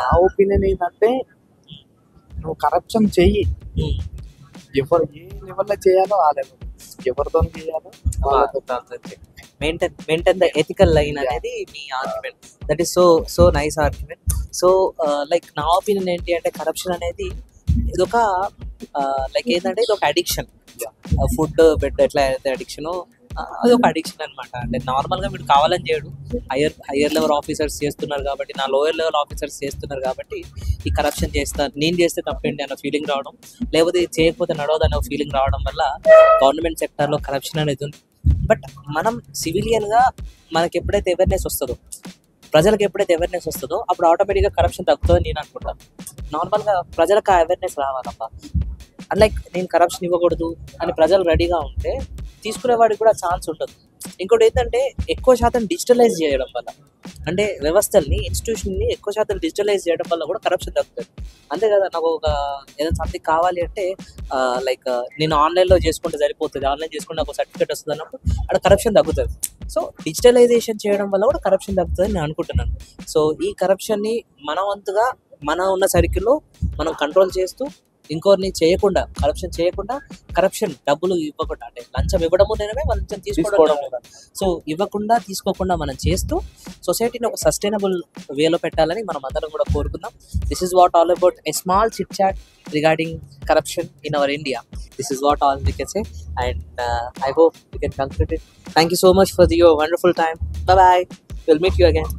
నా ఒపీనియన్ ఏంటంటే నువ్వు కరప్షన్ చెయ్యి, ఎవరు ఏ లెవెల్లో చేయాలో ఆ లెవెల్, ఎవరితో చేయాలో మెయింటైన్ ద ఎథికల్ లైన్ అనేది మీ argument. That is so nice argument. So like నా ఒపీనియన్ ఏంటి అంటే కరప్షన్ అనేది ఇదొక లైక్ ఏంటంటే ఇది ఒక అడిక్షన్. ఫుడ్ బెడ్ ఎట్లా అయితే అడిక్షనో అది ఒక అడిక్షన్ అనమాట. అంటే నార్మల్గా వీడు కావాలని చేయడు, హయ్యర్ లెవెల్ ఆఫీసర్స్ చేస్తున్నారు కాబట్టి, నా లోయర్ లెవెల్ ఆఫీసర్స్ చేస్తున్నారు కాబట్టి ఈ కరప్షన్ నేను చేస్తే తప్పేంటి అన్న ఫీలింగ్ రావడం, లేకపోతే ఇది చేయకపోతే నడవదు అనే ఫీలింగ్ రావడం వల్ల గవర్నమెంట్ సెక్టర్లో కరప్షన్ అనేది ఉంది. బట్ మనం సివిలియన్గా మనకి ఎప్పుడైతే అవేర్నెస్ వస్తుందో, ప్రజలకు ఎప్పుడైతే అవేర్నెస్ వస్తుందో అప్పుడు ఆటోమేటిక్గా కరప్షన్ తగ్గుతుందని నేను అనుకుంటాను. నార్మల్గా ప్రజలకు ఆ అవేర్నెస్ రావాలబ్బా. అన్లైక్ నేను కరప్షన్ ఇవ్వకూడదు అని ప్రజలు రెడీగా ఉంటే తీసుకునేవాడికి కూడా ఛాన్స్ ఉండదు. ఇంకోటి ఏంటంటే ఎక్కువ శాతం డిజిటలైజ్ చేయడం వల్ల, అంటే వ్యవస్థల్ని ఇన్స్టిట్యూషన్ని ఎక్కువ శాతం డిజిటలైజ్ చేయడం వల్ల కూడా కరప్షన్ తగ్గుతుంది. అంతే కదా, నాకు ఒక ఏదైనా సంథింగ్ కావాలి అంటే లైక్ నేను ఆన్లైన్లో చేసుకుంటే సరిపోతుంది, ఆన్లైన్ చేసుకుంటే నాకు సర్టిఫికేట్ వస్తుంది అన్నప్పుడు అక్కడ కరప్షన్ తగ్గుతుంది. సో డిజిటలైజేషన్ చేయడం వల్ల కూడా కరప్షన్ తగ్గుతుంది నేను అనుకుంటున్నాను. సో ఈ కరప్షన్ని మన వంతుగా మన ఉన్న సర్కిల్లో మనం కంట్రోల్ చేస్తూ ఇంకోరిని చేయకుండా, కరప్షన్ డబ్బులు ఇవ్వకుండా, అంటే లంచం ఇవ్వడము నేనమే, లంచం తీసుకోవడం. సో ఇవ్వకుండా తీసుకోకుండా మనం చేస్తూ సొసైటీని ఒక సస్టైనబుల్ వేలో పెట్టాలని మనం అందరం కూడా కోరుకుందాం. This is what all about a small chit chat regarding corruption in our India. This is what all we can say, and I hope we can conclude it. Thank you so much for your wonderful time. Bye bye. We'll meet you again.